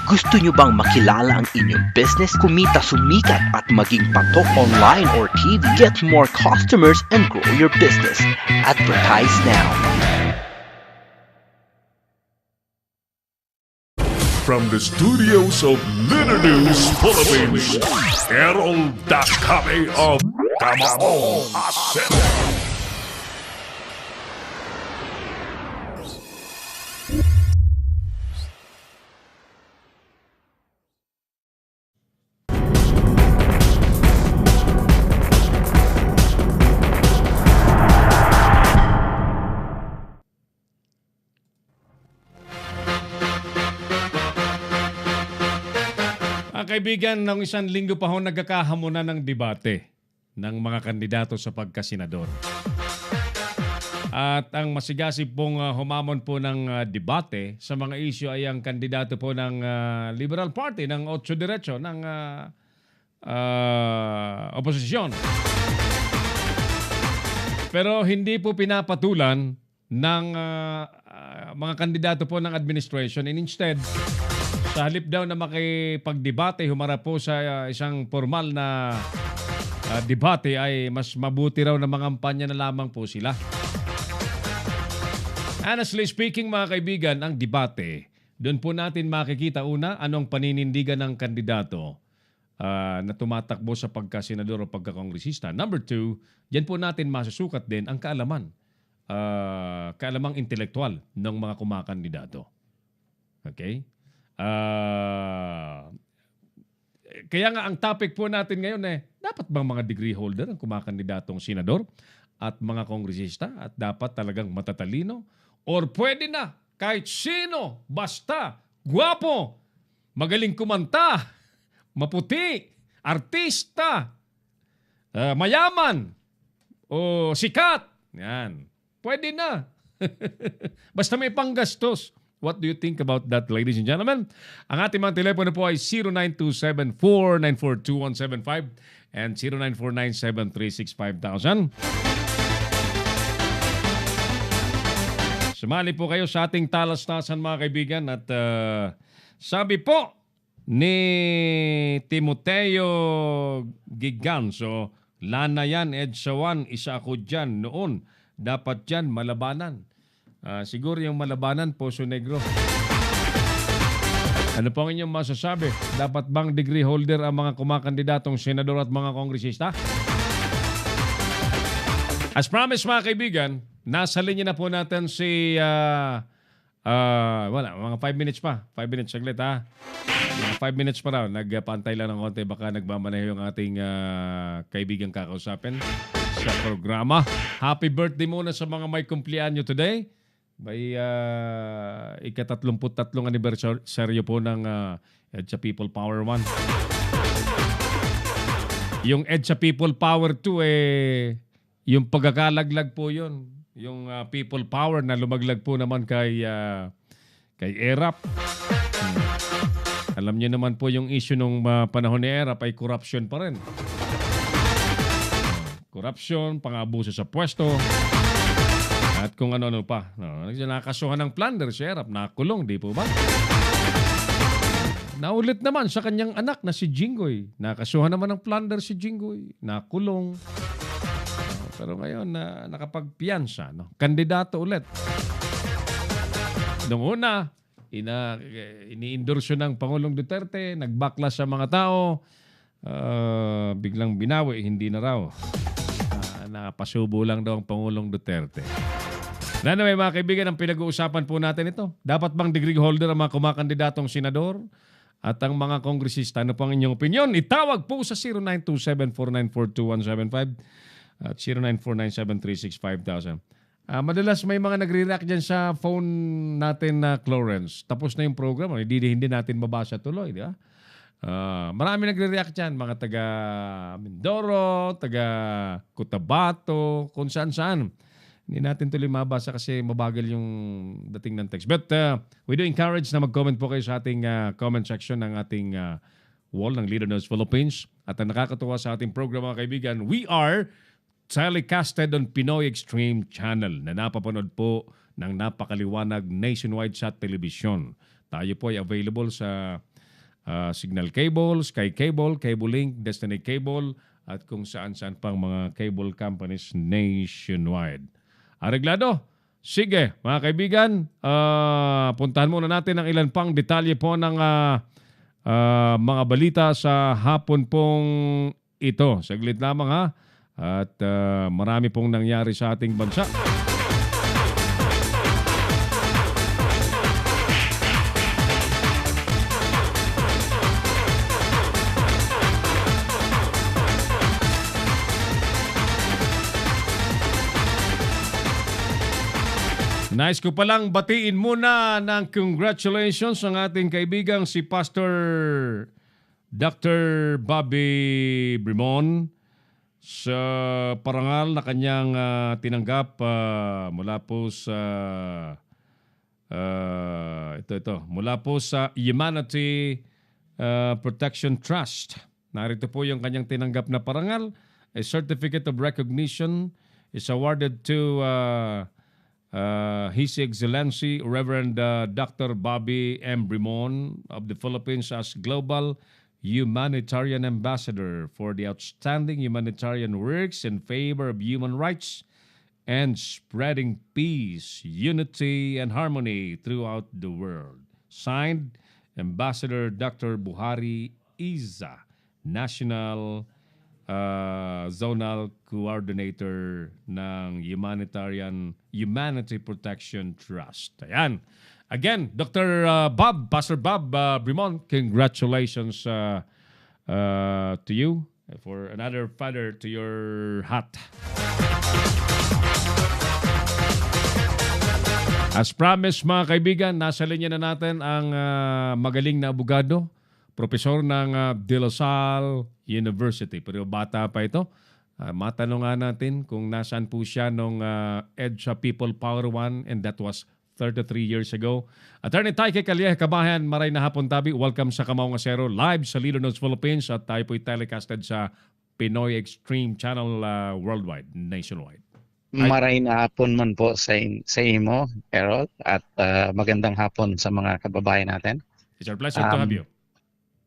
Gusto nyo bang makilala ang inyong business, kumita, sumikat at maging patok online or TV? Get more customers and grow your business. Advertise now. From the studios of Litter News Philippines, Errol Dascabe of Tamaong Asset. Kaibigan, ng isang linggo pa ho nagkakahamunan ng debate ng mga kandidato sa pagkasenador. At ang masigasig pong humamon po ng debate sa mga isyu ay ang kandidato po ng Liberal Party ng Otso Diretso ng oposisyon. Pero hindi po pinapatulan ng mga kandidato po ng administration, and instead sa halip daw na makipagdebate, humarap po sa isang formal na debate, ay mas mabuti raw na mangampanya na lamang po sila. Honestly speaking mga kaibigan, ang debate, doon po natin makikita una anong paninindigan ng kandidato na tumatakbo sa pagkasenador o pagkakongresista. Number two, dyan po natin masusukat din ang kaalaman, kaalamang intelektual ng mga kumakandidato. Okay? Kaya nga ang topic po natin ngayon dapat bang mga degree holder ang kumakandidatong senador at mga kongresista at dapat talagang matatalino? Or pwede na kahit sino, basta, gwapo, magaling kumanta, maputi, artista, mayaman, o sikat. Yan. Pwede na. Basta may panggastos. What do you think about that, ladies and gentlemen? Ang ating mga telepono po ay 0927-4942-175 and 0949-736-5000. Sumali po kayo sa ating talastasan mga kaibigan at sabi po ni Timoteo Giganso, Lana yan, Edsawan, isa ako dyan noon. Dapat dyan malabanan. Siguro yung malabanan, Poso Negro. Ano po ang inyong masasabi? Dapat bang degree holder ang mga kumakandidatong senador at mga kongresista? As promised mga kaibigan, nasa linya na po natin si... mga 5 minutes pa. 5 minutes saglit ha. 5 minutes pa raw. Nagpantay lang ng konti. Baka nagmamaneho yung ating kaibigang kakausapin sa programa. Happy birthday muna sa mga may kumplianyo today. May ika-33 anibersaryo po ng EDSA People Power 1. Yung EDSA People Power 2, yung pagkakalaglag po yun. Yung People Power na lumaglag po naman kay ERAP. Alam niyo naman po yung issue nung panahon ni ERAP ay corruption pa rin. Corruption, pang-abuso sa pwesto, at kung ano-ano pa. Nakasuhan ng plunder si ERAP, nakulong, di po ba? Naulit naman sa kanyang anak na si Jinggoy. Nakasuhan naman ng plunder si Jinggoy, nakulong. Pero ngayon, nakapagpiyansa. Kandidato ulit. Noong una, ini-endorso ng Pangulong Duterte, nagbaklas sa mga tao, biglang binawi, hindi na raw. Nakapasubo lang daw ang Pangulong Duterte. Anyway, mga kaibigan, ang pinag-uusapan po natin ito. Dapat bang degree holder ang mga kumakandidatong senador at ang mga kongresista? Ano po ang inyong opinion? Itawag po sa 0927-4942-175 at 0949-736-5000. Madalas may mga nagre-react dyan sa phone natin na Clarence. Tapos na yung program. Hindi natin mabasa tuloy, di ba? Marami nagre-react dyan. Mga taga Mindoro, taga Cotabato, kung saan-saan. Hindi natin tuloy mabasa kasi mabagal yung dating ng text. But we do encourage na mag-comment po kayo sa ating comment section ng ating wall ng Leader News Philippines. At ang nakakatuwa sa ating program mga kaibigan, we are telecasted on Pinoy Extreme Channel na napapanood po ng napakaliwanag nationwide sa telebisyon. Tayo po ay available sa Signal Cable, Sky Cable, Cable Link, Destiny Cable, at kung saan-saan pang mga cable companies nationwide. Areglado? Sige, mga kaibigan, puntahan muna natin ang ilan pang detalye po ng mga balita sa hapon pong ito. Saglit lamang ha. At marami pong nangyari sa ating bansa. Nice ko palang batiin muna ng congratulations ang ating kaibigang si Pastor Dr. Bobby Brimon sa parangal na kanyang tinanggap mula po sa mula po sa Humanity Protection Trust. Narito po yung kanyang tinanggap na parangal. A certificate of recognition is awarded to His Excellency Reverend Dr. Bobby M. Brimon of the Philippines as Global Humanitarian Ambassador for the outstanding humanitarian works in favor of human rights and spreading peace, unity, and harmony throughout the world. Signed, Ambassador Dr. Buhari Iza, National Zonal Coordinator ng Humanity Protection Trust. Ayan. Again, Dr. Pastor Bob Brimon, congratulations to you for another feather to your hat. As promised, mga kaibigan, nasa linya na natin ang magaling na abogado, profesor ng De La Salle University. Pero bata pa ito. Matanong nga natin kung nasaan po siya nung EDSA People Power 1 and that was 33 years ago. Attorney Taike Calleja Kabayan, maray na hapon tabi. Welcome sa Kamao nga Sero, live sa Leader News Philippines at tayo po'y telecasted sa Pinoy Extreme Channel worldwide, nationwide. Maray na hapon man po sa imo, Errol, at magandang hapon sa mga kababayan natin. It's our pleasure to have you.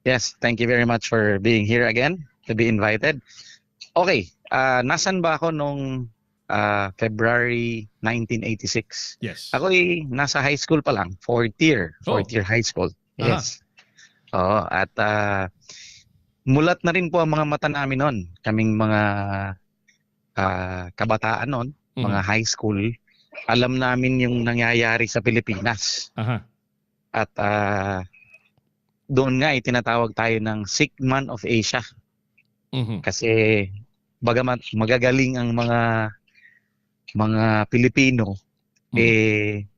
Yes, thank you very much for being here again, to be invited. Okay, nasan ba ako nung February 1986? Yes. Ako'y nasa high school pa lang, fourth year high school. Yes. Oo, at mulat na rin po ang mga mata namin noon, kaming mga kabataan noon, mga high school. Alam namin yung nangyayari sa Pilipinas. At doon nga tinatawag tayo ng Sick Man of Asia. Kasi bagamat magagaling ang mga Pilipino,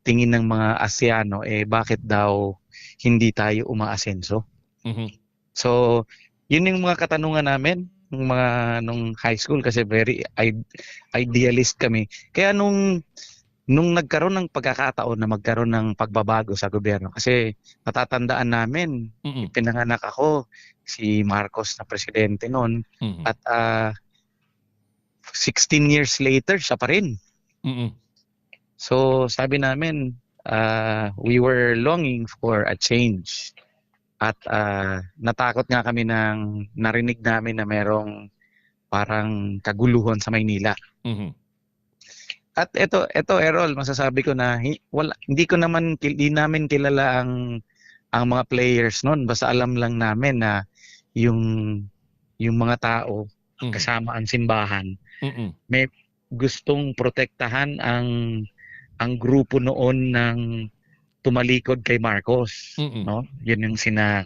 tingin ng mga Asiano, bakit daw hindi tayo umaasenso? So, yun yung mga katanungan namin nung high school kasi very idealist kami. Kaya nung nagkaroon ng pagkakataon na magkaroon ng pagbabago sa gobyerno, kasi natatandaan namin, pinanganak ako, si Marcos na presidente noon, at 16 years later, siya pa rin. So sabi namin, we were longing for a change. At natakot nga kami nang narinig namin na merong parang kaguluhan sa Maynila. At ito Errol, masasabi ko na hindi namin kilala ang mga players noon. Basta alam lang namin na yung mga tao kasama ang simbahan may gustong protektahan ang grupo noon ng tumalikod kay Marcos, no? Yun yung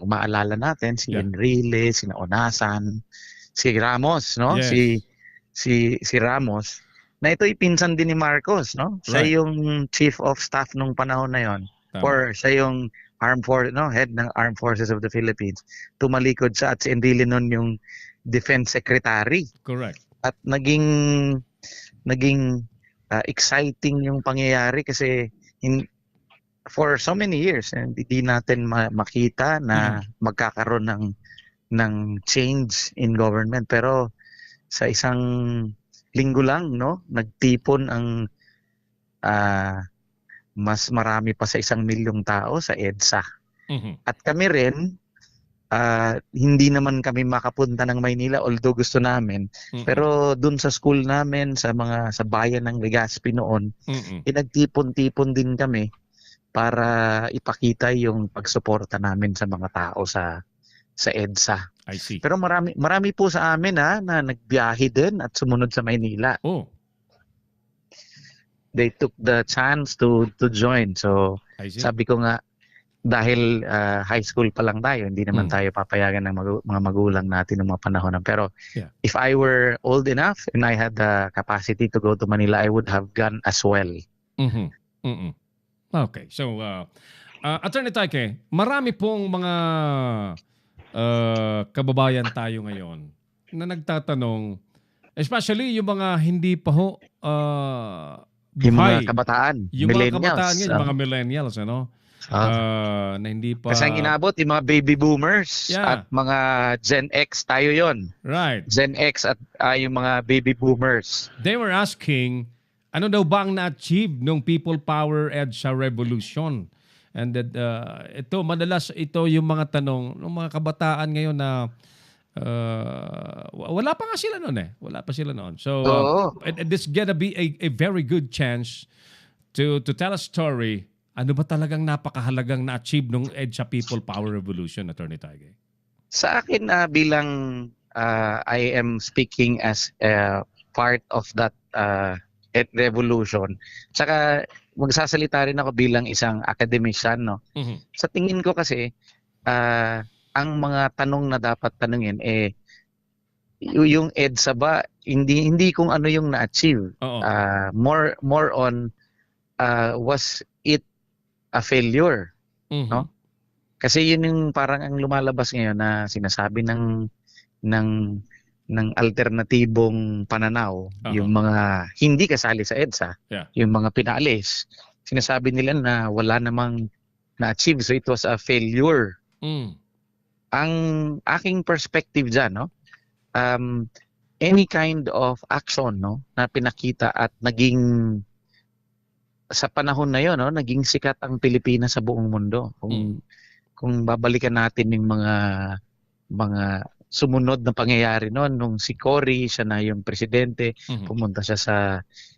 maalala natin, si Enrile, si Onasan, si Ramos, no? Yes. Si Ramos. Na ito'y pinsan din ni Marcos, no? Siya yung chief of staff nung panahon na yon. Or siya yung head ng Armed Forces of the Philippines. Tumalikod siya at si Enrile nun yung defense secretary. Correct. At naging exciting yung pangyayari kasi for so many years hindi natin makita na magkakaroon ng change in government, pero sa isang linggo lang, no, nagtipon ang mas marami pa sa 1 milyong tao sa EDSA. At kami rin hindi naman kami makapunta ng Maynila although gusto namin. Mm-mm. Pero dun sa school namin, sa bayan ng Legazpi noon, Mm-mm. nagtipon-tipon din kami para ipakita yung pagsuporta namin sa mga tao sa EDSA. I see. Pero marami po sa amin na nagbiyahe din at sumunod sa Maynila. Oh, They took the chance to join. So I see. sabi ko nga, dahil high school pa lang tayo, hindi naman tayo papayagan ng mga magulang natin ng mga panahon. Pero Yeah. if I were old enough and I had the capacity to go to Manila, I would have gone as well. Mhm. Mhm. Okay. So, Attorney Taike, marami pong mga kababayan tayo ngayon na nagtatanong, especially yung mga hindi pa ho Yung buhay. mga kabataan, Yung mga millennials. kabataan ngayon, yung mga millennials, ano? Na hindi pa... Kasi ang inabot, yung mga baby boomers Yeah. at mga Gen X, tayo yon. Right. Gen X at yung mga baby boomers. They were asking, ano daw ba ang na-achieve ng People Power EDSA Revolution? And that, madalas ito yung mga tanong ng mga kabataan ngayon na wala pa nga sila noon eh. Wala pa sila noon. So, Oo. this gonna be a very good chance to tell a story. Ano ba talagang napakahalagang na-achieve ng EDSA People Power Revolution, Attorney Taige? Sa akin, bilang I am speaking as part of that revolution, saka magsasalita rin ako bilang isang academician, no? Mhm. Sa tingin ko kasi, ang mga tanong na dapat tanungin, yung EDSA ba, hindi kung ano yung na-achieve. Oo. More on, was it a failure? Mhm. no? Kasi yun yung parang ang lumalabas ngayon na sinasabi ng alternatibong pananaw, yung mga hindi kasali sa EDSA, Yeah. yung mga pinaalis. Sinasabi nila na wala namang na-achieve, so it was a failure. Mm. Ang aking perspective dyan, no? Any kind of action, no, na pinakita at naging sa panahon na yon, no, naging sikat ang Pilipinas sa buong mundo. Kung babalikan natin yung mga sumunod na pangyayari noon, nung si Cory, siya na yung presidente, Mhm. pumunta siya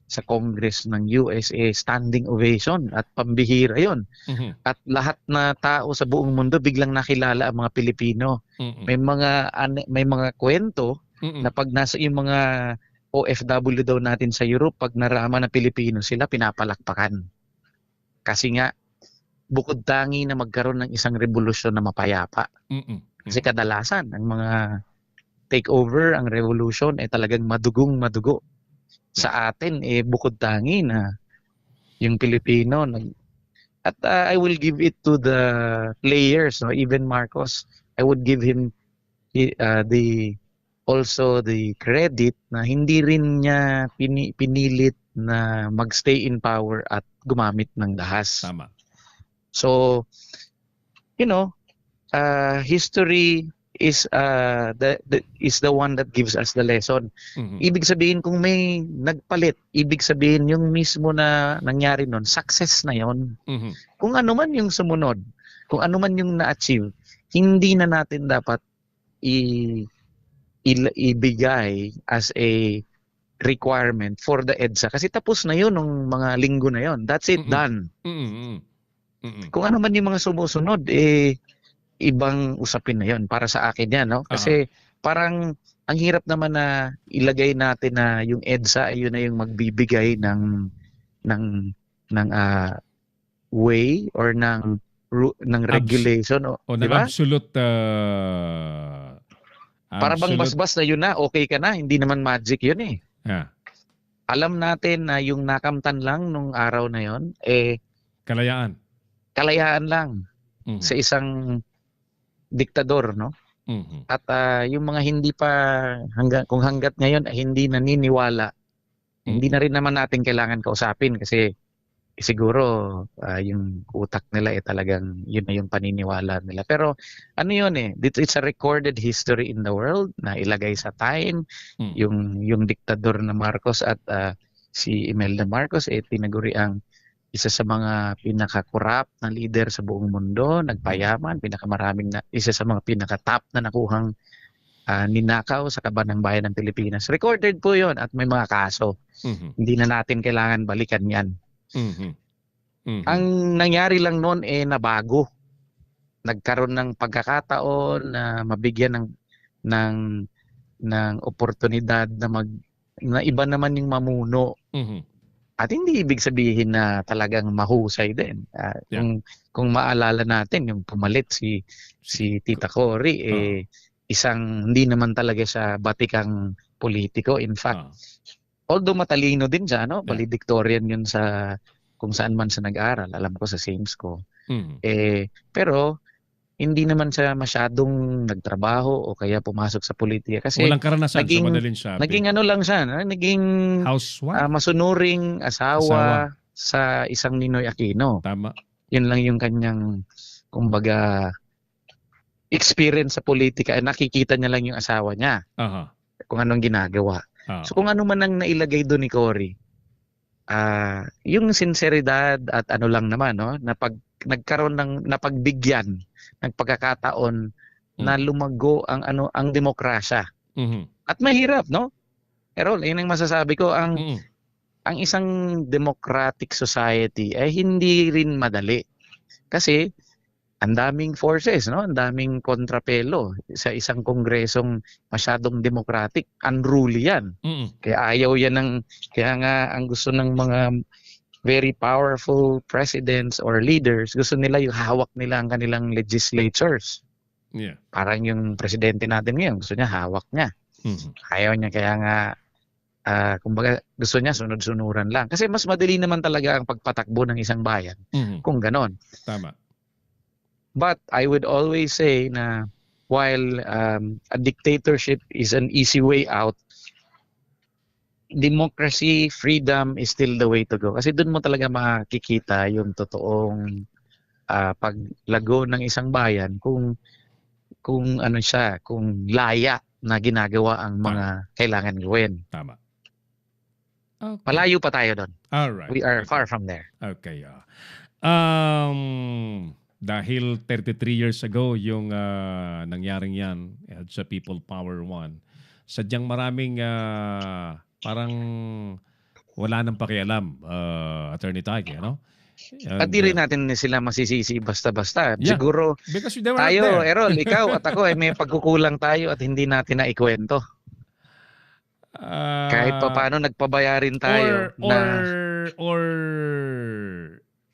sa Congress ng USA, standing ovation at pambihira yon. Mhm. At lahat na tao sa buong mundo biglang nakilala ang mga Pilipino. Mhm. May mga kwento Mhm. na pag nasa yung mga OFW daw natin sa Europe, pag naraman na Pilipino sila, pinapalakpakan. Kasi nga, bukod tangi na magkaroon ng isang revolusyon na mapayapa. Mhm. Kasi kadalasan, ang mga takeover, ang revolution, talagang madugong-madugo. Sa atin, bukod tangi na yung Pilipino. At I will give it to the players, no? Even Marcos, I would give him also the credit na hindi rin niya pinilit na magstay in power at gumamit ng dahas. Tama. So, history is the one that gives us the lesson. Mhm. Ibig sabihin, kung may nagpalit, ibig sabihin yung mismo na nangyari nun, success na yon. Mhm. Kung ano man yung sumunod, kung ano man yung na-achieve, hindi na natin dapat ibigay as a requirement for the EDSA. Kasi tapos na yun nung mga linggo na yun. That's it, Mhm. done. Mhm. Mhm. Kung ano man yung mga sumusunod, ibang usapin na yun. Para sa akin yan, no? Kasi parang ang hirap naman na ilagay natin na yung EDSA ay yun na yung magbibigay ng way or ng regulation. O Di ng ba? absolute... Para bang basbas na yun na, okay ka na. Hindi naman magic yun eh. Yeah. Alam natin na yung nakamtan lang nung araw na yun, Kalayaan. kalayaan lang Mhm. sa isang diktador, no? Mhm. At yung mga hindi pa, kung hanggat ngayon ay hindi naniniwala, hindi na rin naman natin kailangan kausapin kasi siguro yung utak nila talagang yun na yung paniniwala nila. Pero ano yun it's a recorded history in the world na ilagay sa time. Yung diktador na Marcos at si Imelda Marcos tinaguri ang isa sa mga pinaka-corrupt na leader sa buong mundo, nagpayaman, isa sa mga pinaka-top na nakuhang ninakaw sa kaban ng bayan ng Pilipinas. Recorded po yon at may mga kaso. Mhm. Hindi na natin kailangan balikan yan. Mhm. Mhm. Ang nangyari lang noon nabago. Nagkaroon ng pagkakataon na mabigyan ng ng oportunidad na iba naman yung mamuno. Mhm. At hindi ibig sabihin na talagang mahusay din. Yeah. Kung maalala natin yung pumalit si Tita Cory isang hindi naman talaga siya batikang politiko. In fact, although matalino din siya, no? Valedictorian yun sa kung saan man siya nag-aral. Alam ko sa Sames ko. Mhm. Pero hindi naman siya masyadong nagtrabaho o kaya pumasok sa politika kasi Walang karanasan sa madaling sabi. naging ano lang siya, naging housewife. masunuring asawa sa isang Ninoy Aquino. Tama. Yun lang yung kanyang kumbaga experience sa politika. Nakikita niya lang yung asawa niya. Aha. Kung anong ginagawa. So kung ano man ang nailagay doon ni Cory, yung sinseridad at ano lang naman, no, napagbigyan ng pagkakataon na lumago ang demokrasya. Mhm. At mahirap, no? Errol, yun ang masasabi ko, ang isang democratic society ay hindi rin madali. Kasi ang daming forces, no? Ang daming kontrapelo sa isang kongresong masyadong democratic, unruly yan. Mhm. Kaya nga ang gusto ng mga very powerful presidents or leaders, gusto nila yung hawak nila ang kanilang legislatures. Yeah. Parang yung presidente natin ngayon, gusto niya hawak niya. Mhm. Ayaw niya, kaya nga kumbaga gusto niya sunod-sunuran lang. Kasi mas madali naman talaga ang pagpatakbo ng isang bayan kung ganon. Tama. But I would always say na while a dictatorship is an easy way out, democracy, freedom is still the way to go. Kasi doon mo talaga makikita yung totoong paglago ng isang bayan kung ano siya, kung laya na ginagawa ang mga kailangan gawin. Tama. Okay. Malayo pa tayo doon. Alright. We are far from there. Okay. Dahil 33 years ago yung nangyaring yan sa People Power 1, sadyang maraming parang wala nang pakialam, Attorney Taiki, ano? At di rin natin sila masisisi basta-basta. Yeah, siguro because they were not tayo, there. Errol, ikaw at ako, may pagkukulang tayo at hindi natin naikwento. Kahit pa paano nagpabayarin tayo. Or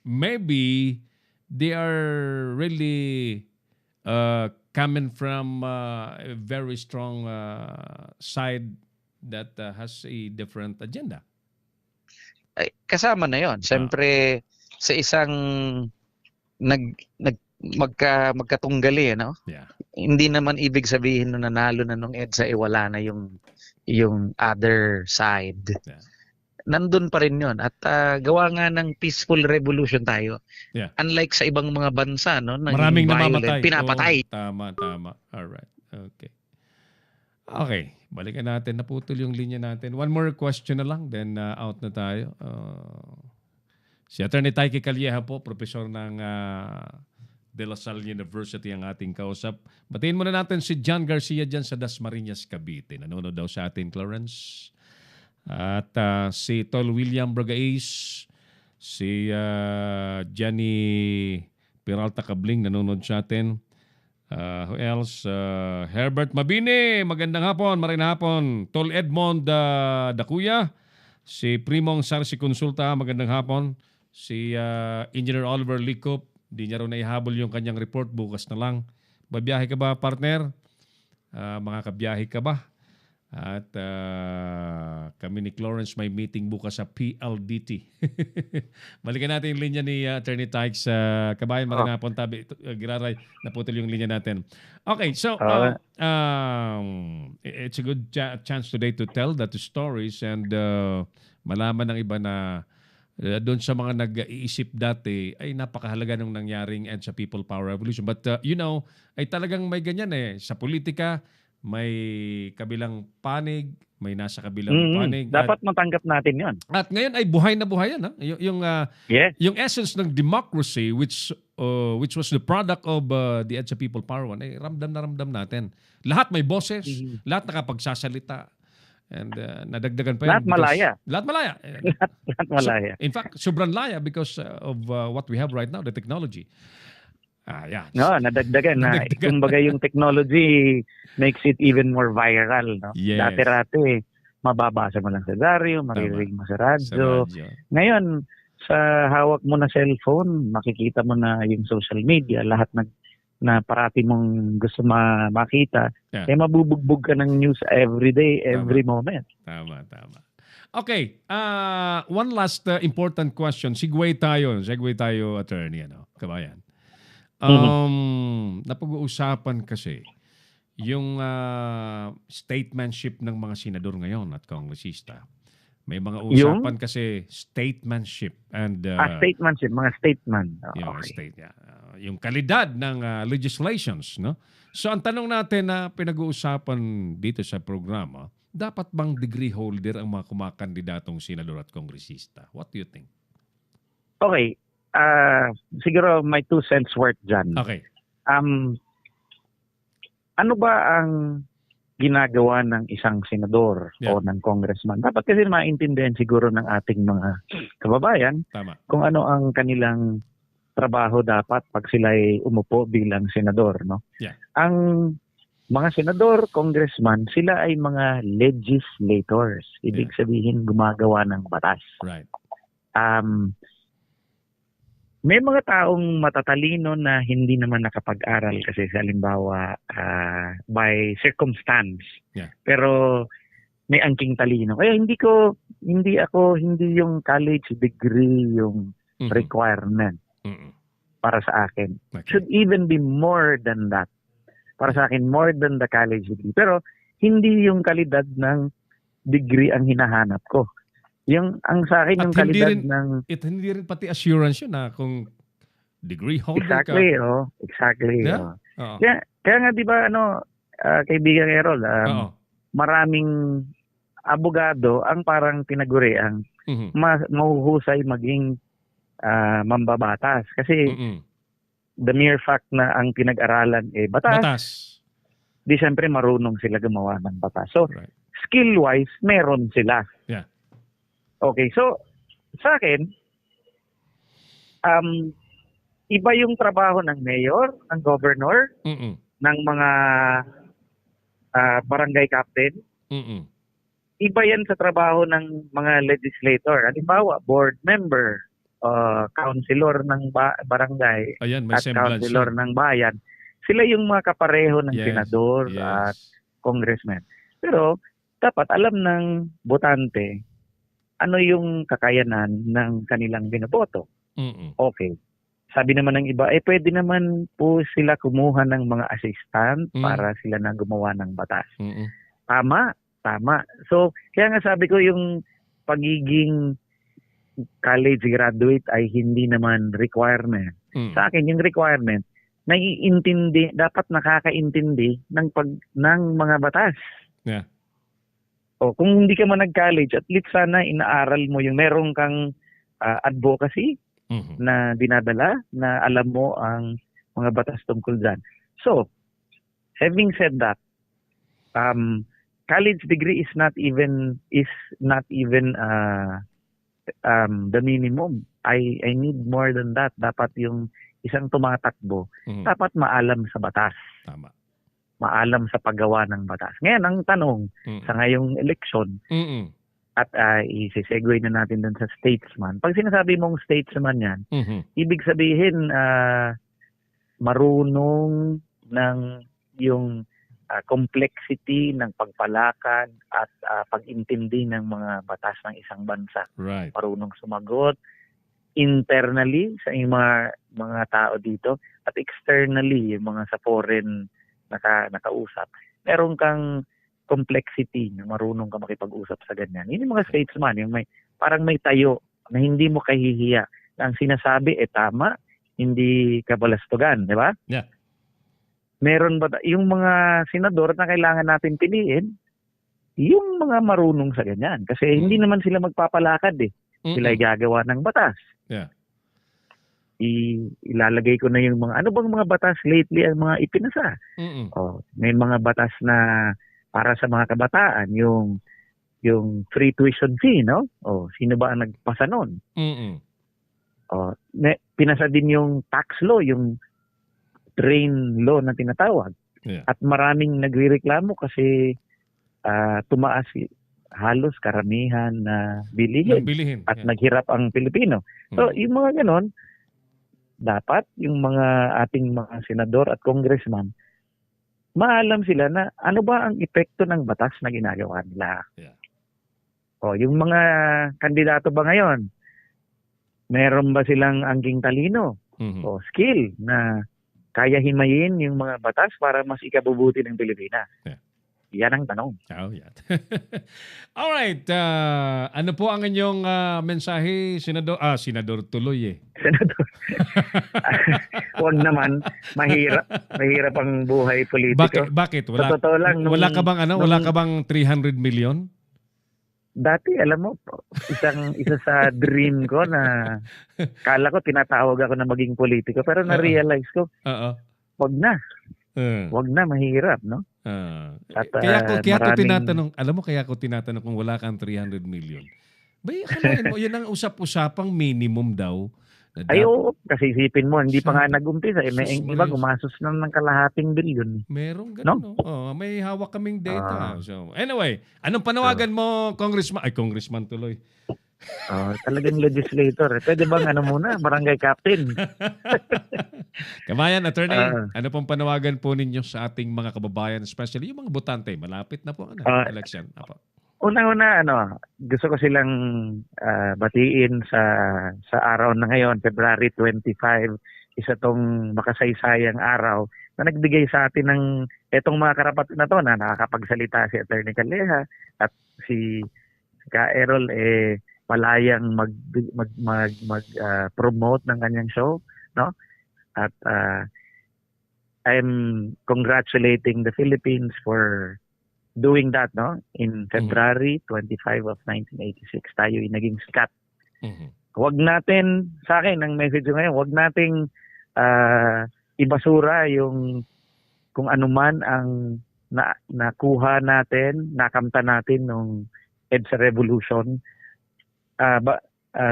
maybe they are really coming from a very strong side that has a different agenda. Ay, kasama na yon. Siyempre, sa isang magkatunggali, no? Yeah. Hindi naman ibig sabihin na nanalo na nung EDSA, wala na yung other side. Yeah. Nandun pa rin yun. At gawa nga ng peaceful revolution tayo. Yeah. Unlike sa ibang mga bansa, no? Maraming namamatay. Pinapatay. Tama. Alright. Okay. Balikan natin. Naputol yung linya natin. One more question na lang, then out na tayo. Si Attorney Taiki Calleja po, professor ng De La Salle University ang ating kausap. Batiin muna natin si John Garcia dyan sa Dasmariñas, Cavite. Nanonood daw sa atin, Clarence. At si Tol William Bragais, si Johnny Peralta Cabling, nanonood sa atin. Who else? Herbert Mabini, magandang hapon, maraming hapon. Tol Edmond Dakuya, si Primong Sarsi Consulta, magandang hapon. Si Engineer Oliver Licop, di niya rin naihabol yung kanyang report, bukas na lang. Babiyahe ka ba, partner? Makakabiyahe ka ba? At kami ni Clarence may meeting bukas sa PLDT. Balikan natin yung linya ni Attorney Taiki sa Kabayan. Magandang hapon, Tabi. Giraray, naputol yung linya natin. Okay, so it's a good chance today to tell that stories and malaman ng iba na doon sa mga nag-iisip dati ay napakahalaga nung nangyaring EDSA People Power Revolution. But ay talagang may ganyan sa politika. may kabilang panig, may nasa kabilang panig. Dapat matanggap natin yon. At ngayon ay buhay na buhay yan. Ha? Yes. Yung essence ng democracy which was the product of the EDSA People Power One, ay ramdam na ramdam natin. Lahat may boses, lahat nakapagsasalita. And nadagdagan pa yun. Lahat malaya. Lahat malaya. Lahat malaya. In fact, sobrang laya because of what we have right now, the technology. Yeah. No, nadagdagan na. Kumbaga yung technology makes it even more viral. No? Yes. Dati-rati, mababasa mo lang sa diaryo, maririnig mo sa radyo. Ngayon, sa hawak mo na cellphone, makikita mo na yung social media, lahat na parati mong gusto makita, eh mabubugbog ka ng news every day, every moment. Tama. Okay, one last important question. Segue tayo, attorney, kabayan. Napag-uusapan kasi yung statemanship ng mga senador ngayon at kongresista. May mga usapan kasi statemanship and statemanship, mga statement. Yung kalidad ng legislations, no? So ang tanong natin na pinag-uusapan dito sa programa, dapat bang degree holder ang mga kumakandidatong senador at kongresista? What do you think? Okay. Siguro may 2 cents worth dyan. Okay. Ano ba ang ginagawa ng isang senador o ng congressman? Dapat kasi maintindihan siguro ng ating mga kababayan kung ano ang kanilang trabaho dapat pag sila ay umupo bilang senador. No? Yeah. Ang mga senador, congressman, sila ay mga legislators. Ibig sabihin gumagawa ng batas. Right. May mga taong matatalino na hindi naman nakapag-aral kasi sa halimbawa by circumstance. Yeah. Pero may angking talino. Kaya hindi yung college degree yung requirement para sa akin. Okay. Should even be more than that. Para sa akin, more than the college degree. Pero hindi yung kalidad ng degree ang hinahanap ko. Ang sa akin, yung kalidad hindi rin pati assurance yun na kung degree holder ka. Exactly. Yeah? Kaya nga, di ba, kaibigan Errol, maraming abogado ang parang tinaguriang mahuhusay maging mambabatas. Kasi the mere fact na ang pinag-aralan batas. Di siyempre marunong sila gumawa ng batas. So, skill-wise, meron sila. Yeah. Okay, so sa akin, iba yung trabaho ng mayor, ng governor, ng mga barangay captain. Iba yan sa trabaho ng mga legislator. Halimbawa, board member, councilor ng barangay, at councilor ng bayan. Sila yung mga kapareho ng senador at congressman. Pero dapat alam ng botante ano yung kakayanan ng kanilang binoboto. Okay. Sabi naman ng iba, pwede naman po sila kumuha ng mga assistant para sila na gumawa ng batas. Tama. So, kaya nga sabi ko yung pagiging college graduate ay hindi naman requirement. Sa akin, yung requirement, dapat nakakaintindi ng mga batas. Yeah. Kung hindi ka man nag-college, at least sana inaaral mo yung meron kang advocacy na dinadala, na alam mo ang mga batas tungkol dyan. So, having said that, college degree is not even the minimum. I need more than that. Dapat yung isang tumatakbo, dapat maalam sa batas. Tama. Maalam sa paggawa ng batas. Ngayon, ang tanong sa ngayong eleksyon, at isi-segue na natin dun sa statesman. Pag sinasabi mong statesman yan, ibig sabihin marunong ng yung complexity ng pagpalakad at pag-intindi ng mga batas ng isang bansa. Right. Marunong sumagot internally sa mga tao dito at externally yung mga sa foreign nakausap. Meron kang complexity na marunong ka makipag-usap sa ganyan. Yun yung mga statesman, yung parang may tayo na hindi mo kahihiya. Na ang sinasabi tama, hindi kabalastugan, di ba? Yeah. meron ba yung mga senador na kailangan natin piliin, yung mga marunong sa ganyan. Kasi hindi naman sila magpapalakad eh. Sila ay gagawa ng batas. Yeah. Ilalagay ko na yung mga, ano bang mga batas lately ang mga ipinasa? May mga batas na para sa mga kabataan, yung free tuition fee, no? Sino ba ang nagpasa nun? Pinasa din yung tax law, yung train law na tinatawag. Yeah. At maraming nagrereklamo kasi tumaas halos karamihan na bilihin. At naghirap ang Pilipino. So, yung mga ganon, dapat yung mga ating mga senador at congressman, maalam sila na ano ba ang epekto ng batas na ginagawa nila. Yeah. Yung mga kandidato ba ngayon, meron ba silang angking talino o skill na kaya himayin yung mga batas para mas ikabubuti ng Pilipinas? Yeah. Yan ang tanong. Yan. Alright. Ano po ang inyong mensahe, Senador? Senador tuloy eh. Senador. Huwag naman. Mahirap ang buhay politiko. Bakit? Sa totoo lang, Wala ka bang 300 million? Dati, alam mo, isa sa dream ko na kala ko tinatawag ako na maging politiko pero na-realize ko, wag na. Wag na, mahirap, no? Kaya ko tinatanong, alam mo kaya ko tinatanong kung wala kang 300 million. Akalain mo, yun ang usap-usapang minimum daw. Kasi isipin mo, hindi pa nga nag-umpisa. May iba gumasos na ng kalahating bilyon. Merong gano'n, no? May hawak kaming data. So, anyway, anong panawagan mo, Congressman tuloy? Talagang legislator. Pwede bang barangay captain? Kabayan, attorney, ano pong panawagan po ninyo sa ating mga kababayan, especially yung mga botante, malapit na po election. Unang-una, gusto ko silang batiin sa araw na ngayon, February 25, isa tong makasaysayang araw na nagbigay sa atin ng etong mga karapat na to na nakakapagsalita si Attorney Calleja at si Ka Errol malayang promote ng kanyang show, no? At I'm congratulating the Philippines for doing that, no? In February 25 of 1986, tayo ay naging sikat. Huwag natin, sa akin, ang message ngayon, huwag nating ibasura yung kung anuman ang nakuha natin, nakamta natin nung EDSA Revolution.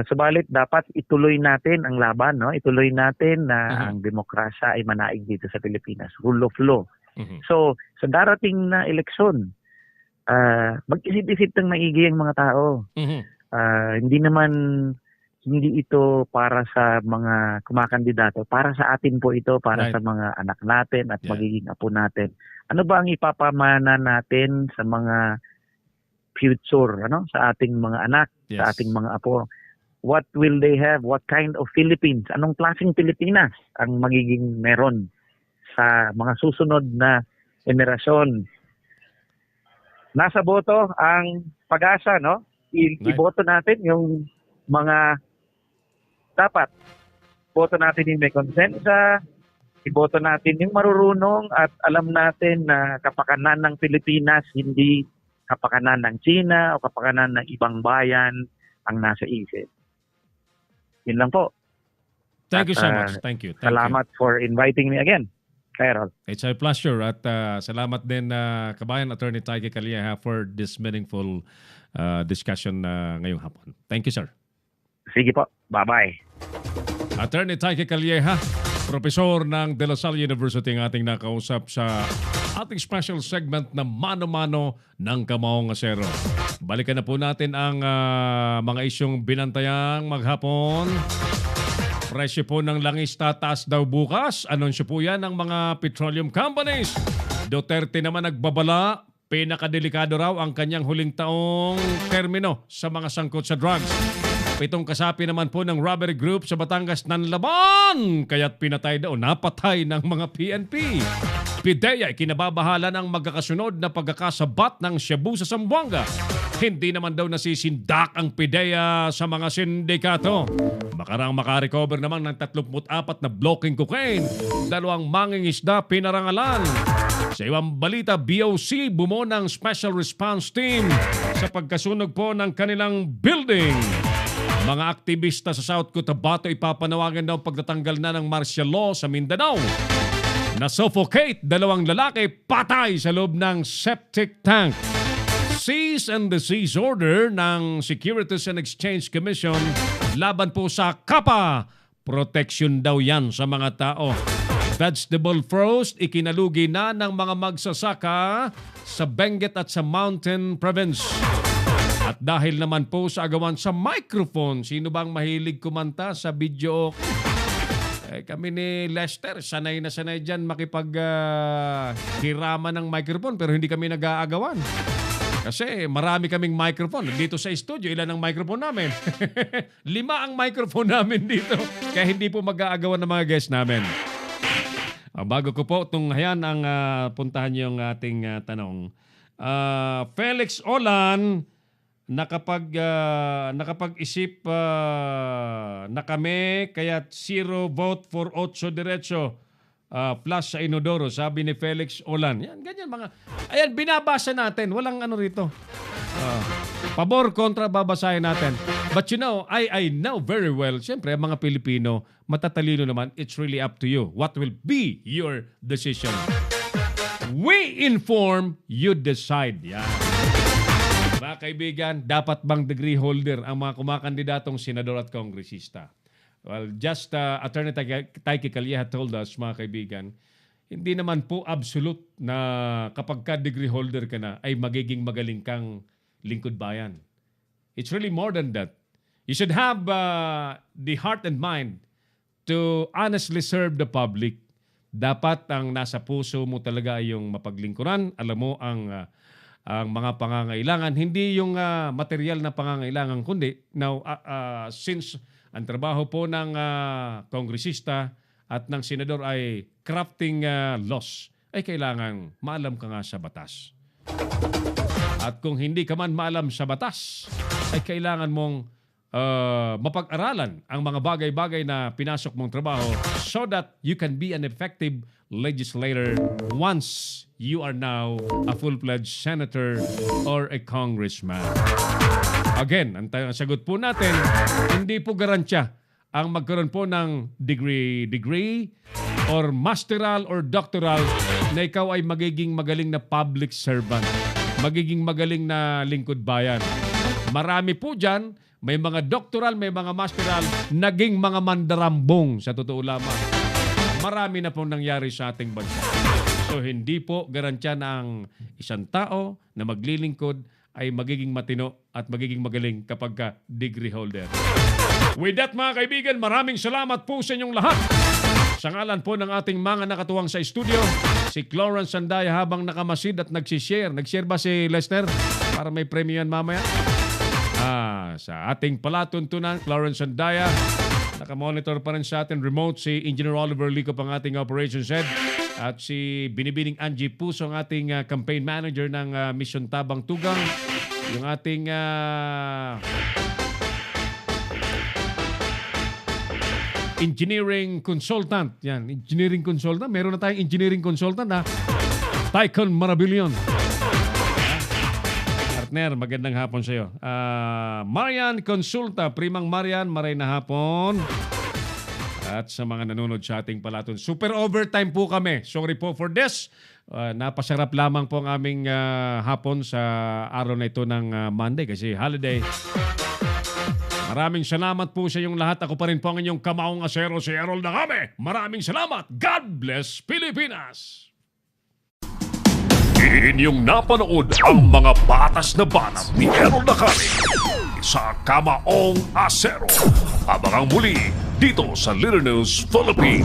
Subalit dapat ituloy natin ang laban, no? Ituloy natin na ang demokrasya ay manaig dito sa Pilipinas, rule of law. So, sa darating na eleksyon, mag-isip-isip ng maigi ang mga tao. Hindi ito para sa mga kumakandidato, para sa atin po ito, para sa mga anak natin at magiging apo natin. Ano ba ang ipapamana natin sa mga future, sa ating mga anak, sa ating mga apo? What will they have? What kind of Philippines? Anong klaseng Pilipinas ang magiging meron sa mga susunod na henerasyon? Nasa boto ang pag-asa, no? Iboto natin yung mga dapat. Boto natin yung may konsensya, iboto natin yung marurunong at alam natin na kapakanan ng Pilipinas, hindi kapakanan ng China o kapakanan ng ibang bayan ang nasa isip. Yun lang po. Thank you so much. Thank you. Salamat for inviting me again, Carol. It's a pleasure at salamat din kabayan Attorney Taike Calleja for this meaningful discussion ngayong hapon. Thank you, sir. Sige po. Bye-bye. Attorney Taike Calleja, profesor ng De La Salle University ang ating nakausap sa ating special segment na Mano-Mano ng Kamaong Asero. Balikan na po natin ang mga isyong binantayang maghapon. Presyo po ng langis tataas daw bukas. Anunsyo po yan ng mga petroleum companies. Duterte naman nagbabala. Pinakadelikado raw ang kanyang huling taong termino sa mga sangkot sa drugs. 7 kasapi naman po ng robbery group sa Batangas nanlaban. Kaya't pinatay daw, napatay ng mga PNP. PIDEA kinababahala ng magkakasunod na pagkakasabat ng Cebu sa Zamboanga. Hindi naman daw nasisindak ang PIDEA sa mga sindikato. Makarang makarecover naman ng 34 na blocking cocaine. 2 mangingisda pinarangalan. Sa ibang balita, BOC bumuo ng Special Response Team sa pagkasunog po ng kanilang building. Mga aktivista sa South Cotabato ipapanawagan daw pagtatanggal na ng martial law sa Mindanao. Na-suffocate 2 lalaki patay sa loob ng septic tank. Cease and desist order ng Securities and Exchange Commission laban po sa kapa. Protection daw yan sa mga tao. Vegetable frost ikinalugi na ng mga magsasaka sa Benguet at sa Mountain Province. At dahil naman po sa agawan sa microphone, sino bang mahilig kumanta sa video? Kami ni Lester, sanay na sanay dyan makipag-hiraman ng microphone pero hindi kami nag-aagawan. Kasi marami kaming microphone. Dito sa studio, ilan ang microphone namin? 5 ang microphone namin dito. Kaya hindi po mag-aagawan ng mga guests namin. Bago ko po tunghayan ang puntahan yung ating tanong. Felix Olan, nakapag-isip na kami kaya 0 vote for 8 diretso plus sa Inodoro, sabi ni Felix Olan. Yan, ganyan mga. Ayan, binabasa natin. Walang ano rito. Pabor, kontra, babasahin natin. But you know, I know very well, siyempre, mga Pilipino, matatalino naman, it's really up to you. What will be your decision? We inform, you decide. Yan. Mga kaibigan, dapat bang degree holder ang mga kumakandidatong senador at kongresista? Well, just Attorney Taiki Calleja told us, mga kaibigan, hindi naman po absolute na kapag ka degree holder ka na ay magiging magaling kang lingkod bayan. It's really more than that. You should have the heart and mind to honestly serve the public. Dapat ang nasa puso mo talaga ay yung mapaglingkuran. Alam mo ang mga pangangailangan, hindi yung material na pangangailangan, kundi now, since ang trabaho po ng kongresista at ng senador ay crafting laws, ay kailangan maalam ka nga sa batas. At kung hindi ka man maalam sa batas, ay kailangan mong mapag-aralan ang mga bagay-bagay na pinasok mong trabaho so that you can be an effective legislator once you are now a full-fledged senator or a congressman. Again, ang sagot po natin, hindi po garantiya ang magkaroon po ng degree or masteral or doctoral na ikaw ay magiging magaling na public servant, magiging magaling na lingkod bayan. Marami po dyan, may mga doctoral, may mga masteral, naging mga mandarambong sa totoo lamang. Marami na pong nangyari sa ating bansa. So hindi po garantiya na ang isang tao na maglilingkod ay magiging matino at magiging magaling kapag ka degree holder. With that, mga kaibigan, maraming salamat po sa inyong lahat. Sa ngalan po ng ating mga nakatuwang sa studio, si Clarence Sandaya habang nakamasid at nagsishare. Nag-share ba si Lester? Para may premyo yan mamaya. Sa ating palatuntunan, Clarence Sandaya. Nakamonitor pa rin sa atin remote si Engineer Oliver Lico, ang ating operations head. At si Binibining Angie Puso, ang ating campaign manager ng Mission Tabang Tugang. Yung ating engineering consultant. Yan, engineering consultant. Meron na tayong engineering consultant na Tycon Marabillion. Partner, magandang hapon sa iyo. Marian Consulta, Primang Marian, maray na hapon. At sa mga nanonood sa ating palaton, super overtime po kami. Sorry po for this. Napasarap lamang po ang aming hapon sa araw na ito ng Monday kasi holiday. Maraming salamat po sa inyong lahat. Ako pa rin po ang inyong kamaong asero, si Errol Dacame. Maraming salamat. God bless Pilipinas! Inyong napanood ang mga batas na banat ni Errol Dacame sa Kamaong Asero. Abangang muli dito sa Little News Philippines.